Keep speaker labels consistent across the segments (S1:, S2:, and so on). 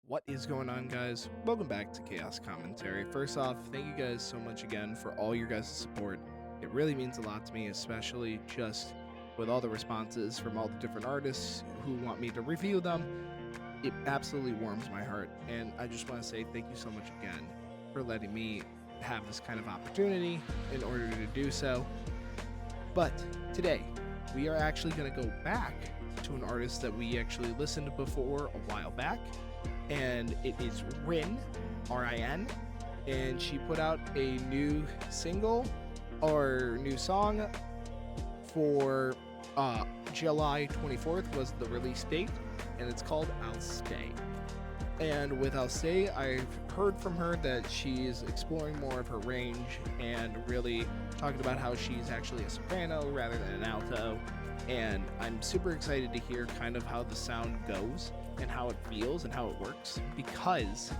S1: What is going on, guys? Welcome back to Chaos Commentary. First off, thank you guys so much again for all your guys' support. It really means a lot to me, especially just with all the responses from all the different artists who want me to review them. It absolutely warms my heart, and I just want to say thank you so much again for letting me have this kind of opportunity in order to do so. But today, we are actually going to go back to an artist that we actually listened to before a while back, and it is Rin, R-I-N, and she put out a new single or new song for July 24th was the release date, and it's called I'll Stay. And with I'll Stay, I've heard from her that she's exploring more of her range and really talking about how she's actually a soprano rather than an alto. And I'm super excited to hear kind of how the sound goes and how it feels and how it works, because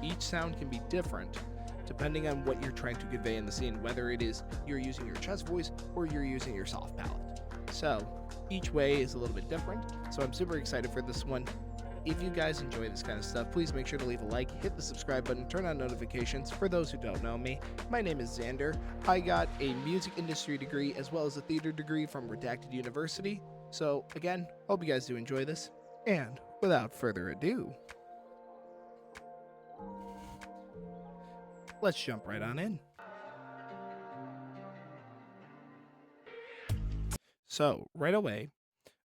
S1: each sound can be different depending on what you're trying to convey in the scene, whether it is you're using your chest voice or you're using your soft palate. So each way is a little bit different. So I'm super excited for this one. If you guys enjoy this kind of stuff, please make sure to leave a like, hit the subscribe button, turn on notifications. For those who don't know me, my name is Xander. I got a music industry degree as well as a theater degree from Redacted University. So again, hope you guys do enjoy this. And without further ado, let's jump right on in. So right away,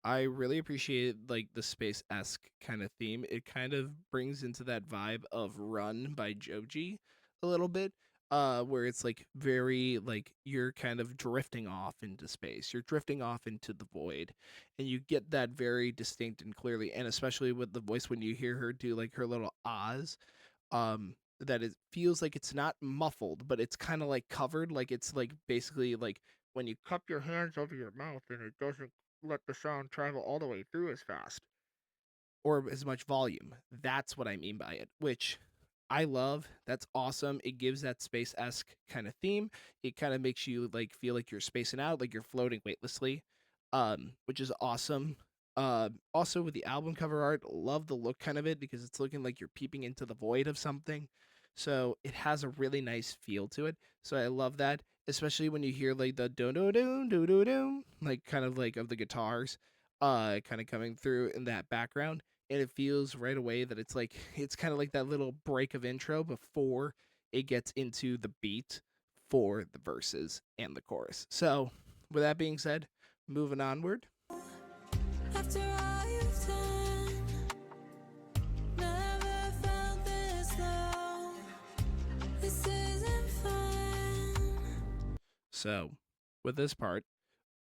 S1: I really appreciate like the space-esque kind of theme. It kind of brings into that vibe of Run by Joji a little bit. Where it's like very like you're kind of drifting off into space. You're drifting off into the void. And you get that very distinct and clearly, and especially with the voice when you hear her do like her little ahs, that it feels like it's not muffled, but it's kind of like covered, like it's like basically like when you cup your hands over your mouth and it doesn't let the sound travel all the way through as fast or as much volume. That's what I mean by it, which I love. That's awesome. It gives that space esque kind of theme. It kind of makes you like feel like you're spacing out, like you're floating weightlessly, which is awesome. Also with the album cover art, love the look kind of it because it's looking like you're peeping into the void of something. So it has a really nice feel to it. So I love that, especially when you hear like the do do do do do do, like kind of like of the guitars, kind of coming through in that background, and it feels right away that it's kind of like that little break of intro before it gets into the beat for the verses and the chorus. So with that being said, moving onward.
S2: After all you've done, never felt this low. This isn't fun.
S1: So with this part,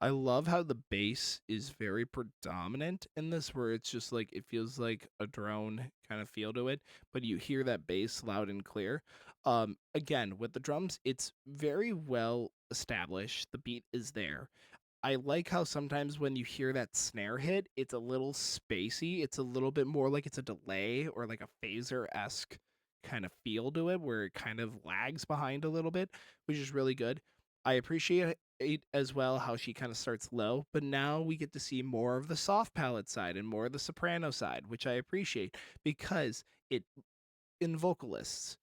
S1: I love how the bass is very predominant in this, where it's just like it feels like a drone kind of feel to it, but you hear that bass loud and clear. Again, with the drums, it's very well established. The beat is there. I like how sometimes when you hear that snare hit, it's a little spacey. It's a little bit more like it's a delay or like a phaser esque kind of feel to it, where it kind of lags behind a little bit, which is really good. I appreciate it as well how she kind of starts low, but now we get to see more of the soft palette side and more of the soprano side, which I appreciate because it in vocalists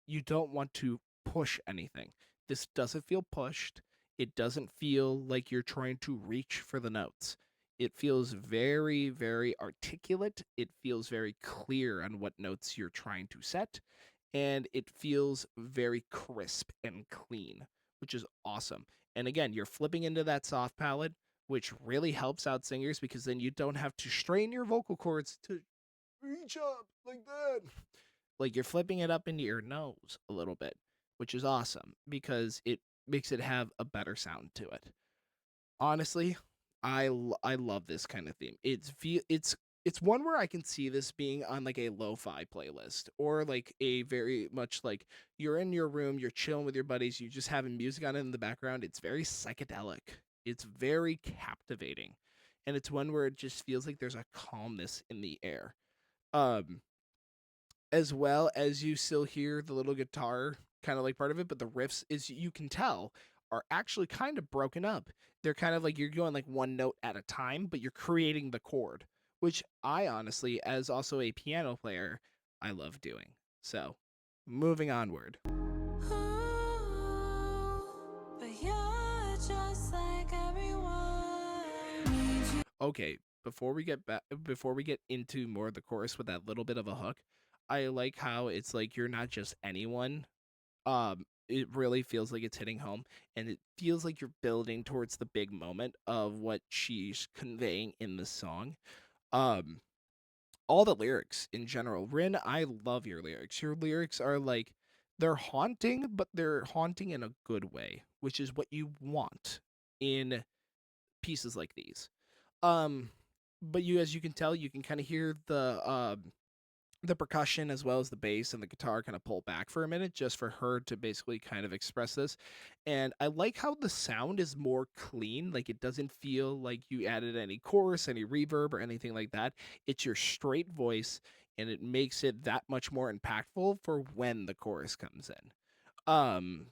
S1: you don't want to push anything. This doesn't feel pushed. It doesn't feel like you're trying to reach for the notes. It feels very, very articulate. It feels very clear on what notes you're trying to set. And it feels very crisp and clean, which is awesome. And again, you're flipping into that soft palette, which really helps out singers because then you don't have to strain your vocal cords to reach up like that. Like you're flipping it up into your nose a little bit, which is awesome because it makes it have a better sound to it. Honestly, I love this kind of theme. It's one where I can see this being on like a lo-fi playlist or like a very much like you're in your room, you're chilling with your buddies, you just having music on it in the background. It's very psychedelic. It's very captivating. And it's one where it just feels like there's a calmness in the air. Um as well as you still hear the little guitar kind of like part of it, but the riffs is you can tell are actually kind of broken up. They're kind of like you're going like one note at a time, but you're creating the chord, which I honestly, as also a piano player, I love doing. So, moving onward.
S2: Oh, but you're just like everyone. Need you.
S1: Okay, before we get into more of the chorus with that little bit of a hook, I like how it's like you're not just anyone. It really feels like it's hitting home, and it feels like you're building towards the big moment of what she's conveying in the song. Um, all the lyrics in general. Rin, I love your lyrics. Your lyrics are like they're haunting, but they're haunting in a good way, which is what you want in pieces like these. Um, but you, as you can tell, you can kind of hear the percussion as well as the bass and the guitar kind of pull back for a minute just for her to basically kind of express this. And I like how the sound is more clean. Like it doesn't feel like you added any chorus, any reverb, or anything like that. It's your straight voice, and it makes it that much more impactful for when the chorus comes in. Um,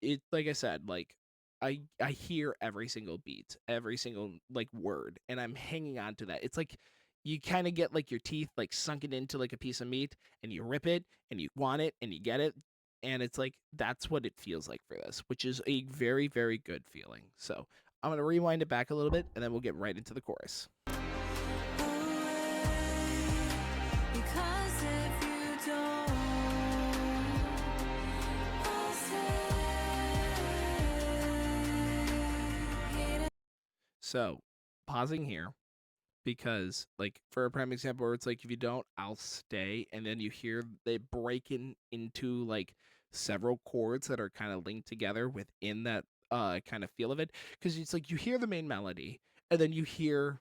S1: it like I said, like I hear every single beat, every single like word, and I'm hanging on to that. It's like you kind of get like your teeth like sunken into like a piece of meat, and you rip it, and you want it, and you get it, and it's like that's what it feels like for this, which is a very very good feeling. So I'm gonna rewind it back a little bit, and then we'll get right into the chorus.
S2: Because if you don't, I'll say.
S1: So pausing here because like for a prime example where it's like if you don't I'll stay, and then you hear they break into like several chords that are kind of linked together within that kind of feel of it, because it's like you hear the main melody and then you hear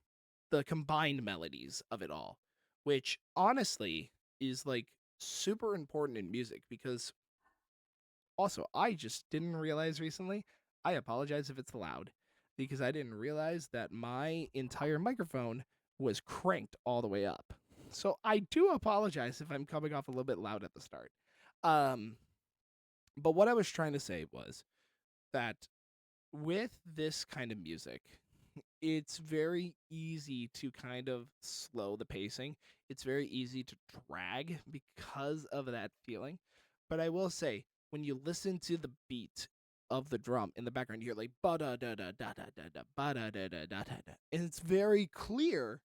S1: the combined melodies of it all, which honestly is like super important in music. Because also, I just didn't realize recently. I apologize if it's loud, because I didn't realize that my entire microphone was cranked all the way up. So I do apologize if I'm coming off a little bit loud at the start. Um, but what I was trying to say was that with this kind of music, it's very easy to kind of slow the pacing. It's very easy to drag because of that feeling. But I will say, when you listen to the beat of the drum in the background, you hear like ba da da da da da da da ba da da da da da, and it's very clear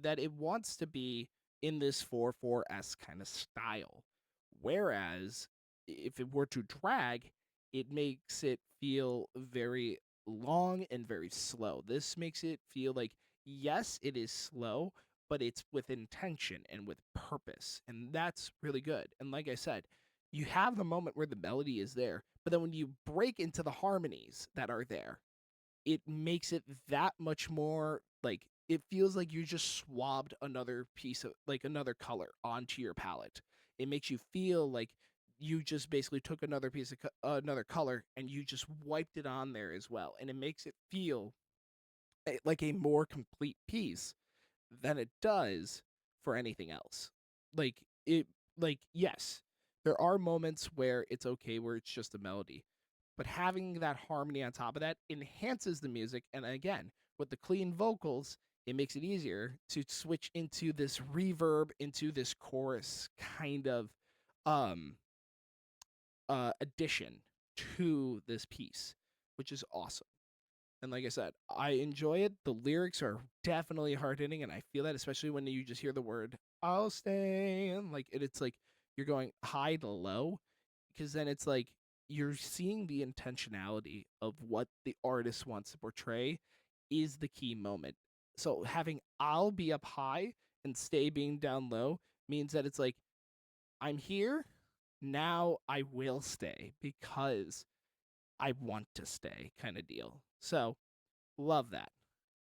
S1: that it wants to be in this 4/4s kind of style. Whereas if it were to drag, it makes it feel very long and very slow. This makes it feel like, yes, it is slow, but it's with intention and with purpose. And that's really good. And like I said, you have the moment where the melody is there, but then when you break into the harmonies that are there, it makes it that much more like it feels like you just swabbed another piece of like another color onto your palette. It makes you feel like you just basically took another piece of another color and you just wiped it on there as well, and it makes it feel like a more complete piece than it does for anything else. Like it like yes, there are moments where it's okay where it's just a melody, but having that harmony on top of that enhances the music. And again, with the clean vocals, it makes it easier to switch into this reverb, into this chorus kind of um addition to this piece, which is awesome. And like I said, I enjoy it. The lyrics are definitely hard hitting, and I feel that especially when you just hear the word "I'll stay," and like it's like you're going high to low, because then it's like you're seeing the intentionality of what the artist wants to portray is the key moment. So having "I'll be up high" and "stay" being down low means that it's like I'm here now. I will stay because I want to stay, kind of deal. So love that.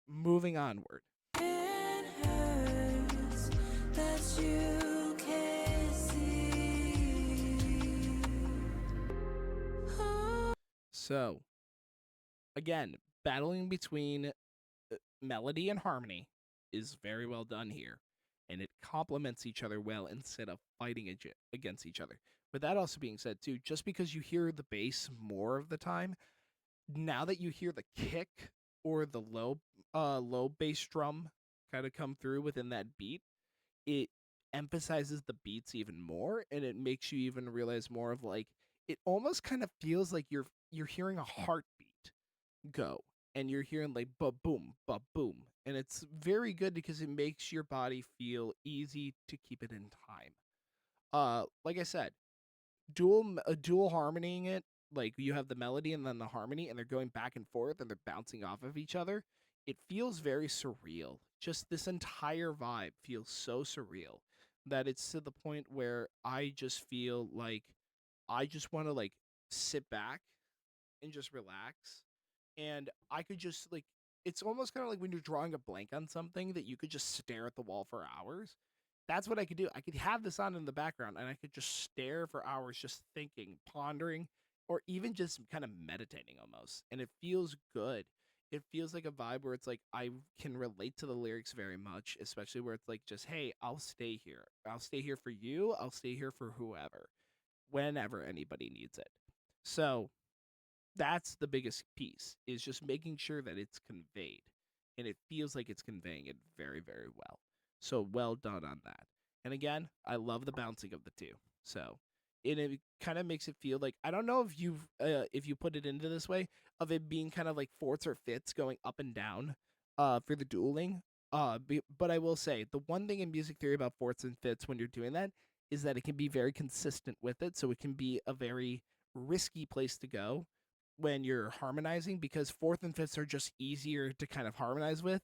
S1: Moving onward.
S2: It hurts that you can't see. Oh,
S1: So, again, battling between melody and harmony is very well done here, and it complements each other well instead of fighting against each other. With that also being said, too, just because you hear the bass more of the time, now that you hear the kick or the low bass drum kind of come through within that beat, it emphasizes the beats even more, and it makes you even realize more of like it almost kind of feels like you're hearing a heartbeat go, and you're hearing like ba boom, ba boom, and it's very good because it makes your body feel easy to keep it in time. Like I said, dual harmonying it, like you have the melody and then the harmony, and they're going back and forth and they're bouncing off of each other. It feels very surreal. Just this entire vibe feels so surreal that it's to the point where I just feel like I just want to like sit back and just relax. And I could just like it's almost kind of like when you're drawing a blank on something that you could just stare at the wall for hours. That's what I could do. I could have this on in the background and I could just stare for hours just thinking, pondering, or even just kind of meditating almost. And it feels good. It feels like a vibe where it's like I can relate to the lyrics very much, especially where it's like just, hey, I'll stay here. I'll stay here for you. I'll stay here for whoever, whenever anybody needs it. So that's the biggest piece is just making sure that it's conveyed and it feels like it's conveying it very very well, so well done on that. And again, I love the bouncing of the two. So it kind of makes it feel like I don't know if you put it into this way of it being kind of like fourths or fifths going up and down for the dueling. But I will say the one thing in music theory about fourths and fifths when you're doing that is that it can be very consistent with it, so it can be a very risky place to go when you're harmonizing because fourth and fifths are just easier to kind of harmonize with.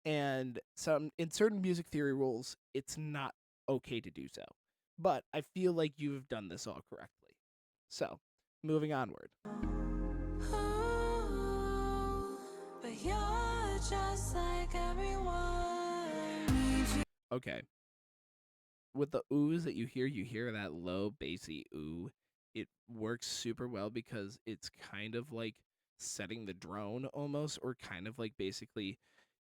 S1: And some in certain music theory rules, it's not okay to do so. But I feel like you've done this all correctly. So, moving onward.
S2: Ooh, but you're just like everyone. Need you.
S1: Okay. With the oohs that you hear that low bassy ooh. It works super well because it's kind of like setting the drone almost, or kind of like basically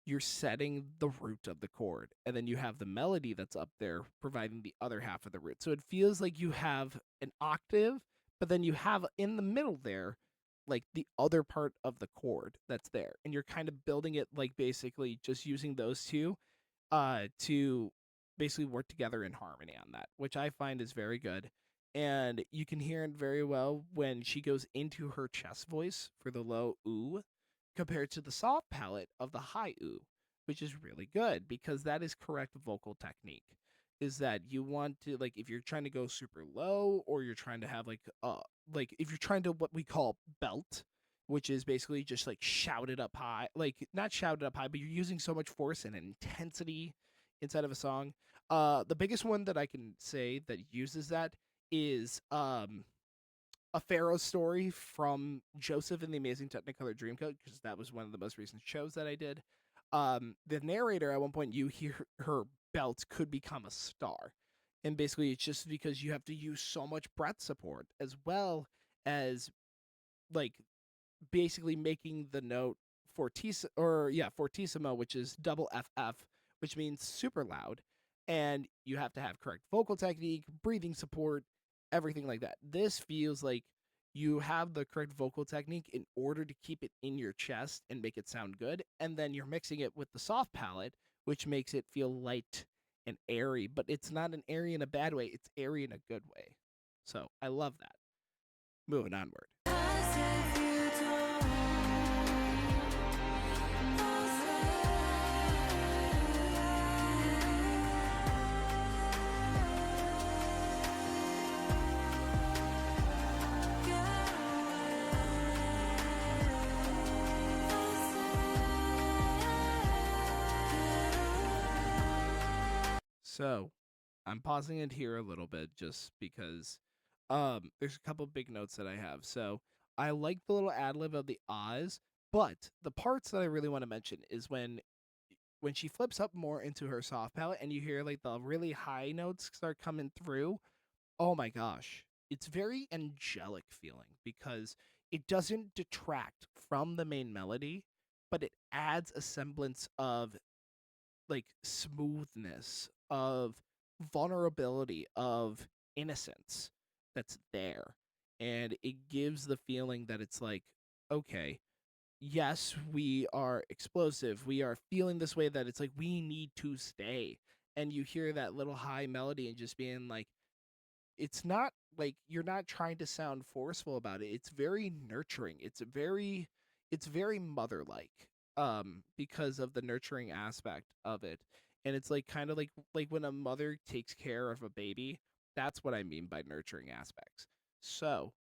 S1: you're setting the root of the chord, and then you have the melody that's up there providing the other half of the root. So it feels like you have an octave, but then you have in the middle there like the other part of the chord that's there, and you're kind of building it like basically just using those two to basically work together in harmony on that, which I find is very good. And you can hear it very well when she goes into her chest voice for the low ooh compared to the soft palate of the high ooh, which is really good because that is correct vocal technique. Is that you want to like if you're trying to go super low, or you're trying to have like if you're trying to what we call belt, which is basically just like shouted up high, like not shouted up high, but you're using so much force and intensity inside of a song. The biggest one that I can say that uses that is a Pharaoh story from Joseph and the Amazing Technicolor Dreamcoat, because that was one of the most recent shows that I did. The narrator at one point you hear her belt could become a star, and basically it's just because you have to use so much breath support as well as like basically making the note fortissimo, which is double FF, which means super loud, and you have to have correct vocal technique, breathing support, everything like that. This feels like you have the correct vocal technique in order to keep it in your chest and make it sound good, and then you're mixing it with the soft palate, which makes it feel light and airy, but it's not an airy in a bad way, it's airy in a good way. So I love that. Moving onward.
S2: As if you don't.
S1: So I'm pausing it here a little bit just because there's a couple big notes that I have. So I like the little ad lib of the Oz, but the parts that I really want to mention is when she flips up more into her soft palette and you hear like the really high notes start coming through. Oh my gosh. It's very angelic feeling because it doesn't detract from the main melody, but it adds a semblance of like smoothness, of vulnerability, of innocence that's there. And it gives the feeling that it's like, okay, yes, we are explosive. We are feeling this way that it's like we need to stay. and you hear that little high melody and just being like, it's not like you're not trying to sound forceful about it. It's very nurturing. It's very mother-like because of the nurturing aspect of it. And it's like kind of like when a mother takes care of a baby, that's what I mean by nurturing aspects. So,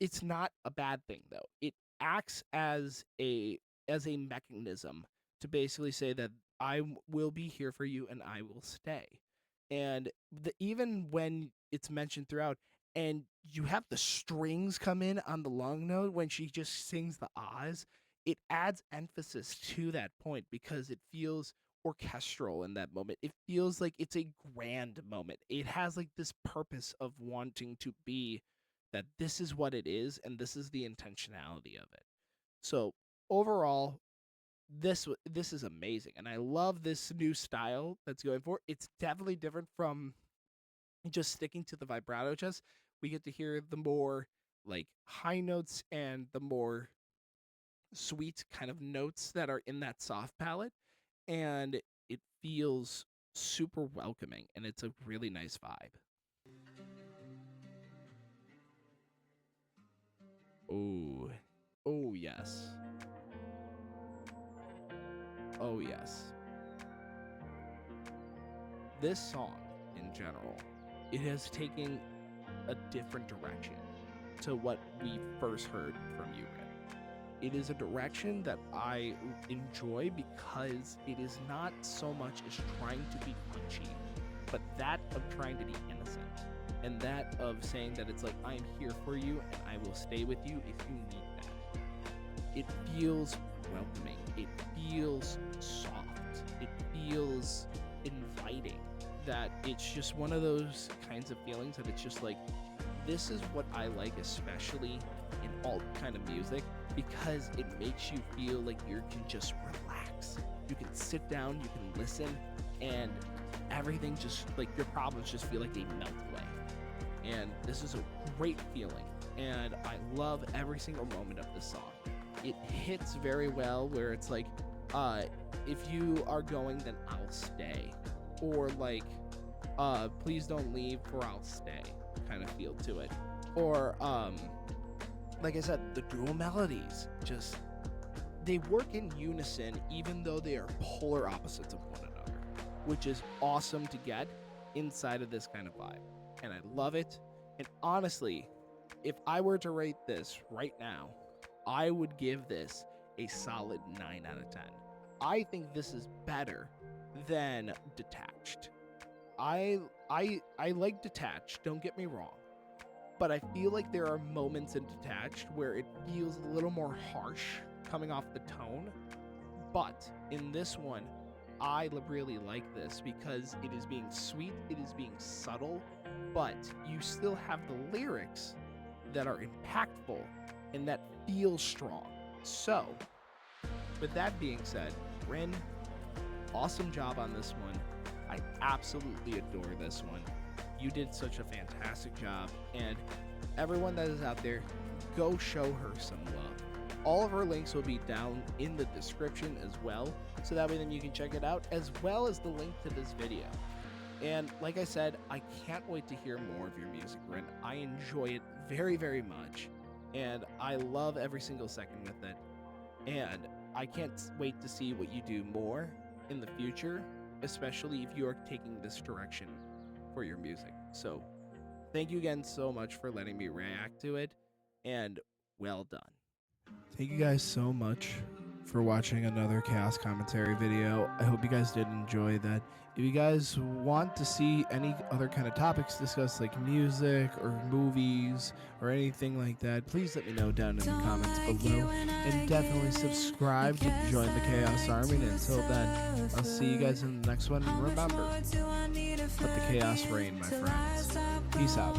S1: it's not a bad thing though. It acts as a mechanism to basically say that will be here for you and I will stay. And even when it's mentioned throughout, and you have the strings come in on the long note when she just sings the ahs, it adds emphasis to that point because it feels orchestral in that moment. It feels like it's a grand moment. It has like this purpose of wanting to be that this is what it is and this is the intentionality of it. So overall, this is amazing, and I love this new style that's going for. It's definitely different from just sticking to the vibrato chest. We get to hear the more like high notes and the more sweet kind of notes that are in that soft palette, and it feels super welcoming, and it's a really nice vibe. Oh, oh yes. Oh, yes. This song, in general, it has taken a different direction to what we first heard from you, Rin. It is a direction that I enjoy because it is not so much as trying to be punchy, but that of trying to be innocent. And that of saying that it's like, I am here for you and I will stay with you if you need that. It feels welcoming. It feels soft. It feels inviting. That it's just one of those kinds of feelings that it's just like, this is what I like, especially in alt kind of music, because it makes you feel like you can just relax. You can sit down, you can listen, and everything just like your problems just feel like they melt away. And this is a great feeling, and I love every single moment of this song. It hits very well where it's like, if you are going, then I'll stay. Or like, please don't leave or I'll stay kind of feel to it. Or, like I said, the dual melodies just, they work in unison even though they are polar opposites of one another, which is awesome to get inside of this kind of vibe. And I love it. And honestly, if I were to rate this right now, I would give this a solid 9 out of 10. I think this is better than Detached. I like Detached, don't get me wrong. But I feel like there are moments in Detached where it feels a little more harsh coming off the tone. But in this one, I really like this because it is being sweet, it is being subtle, but you still have the lyrics that are impactful and that feel strong. So, with that being said, Rin, awesome job on this one. I absolutely adore this one. You did such a fantastic job, and everyone that is out there, go show her some love. All of her links will be down in the description as well, so that way then you can check it out, as well as the link to this video. And like I said, I can't wait to hear more of your music, Rin. I enjoy it very, very much, and I love every single second with it. And I can't wait to see what you do more in the future, especially if you are taking this direction for your music. So, thank you again so much for letting me react to it, and well done. Thank you guys so much for watching another Chaos Commentary video. I hope you guys did enjoy that. If you guys want to see any other kind of topics discussed, like music or movies or anything like that, please let me know down in the comments below. And definitely subscribe to join the Chaos Army. And until then, I'll see you guys in the next one. And remember, let the chaos reign, my friends. Peace out.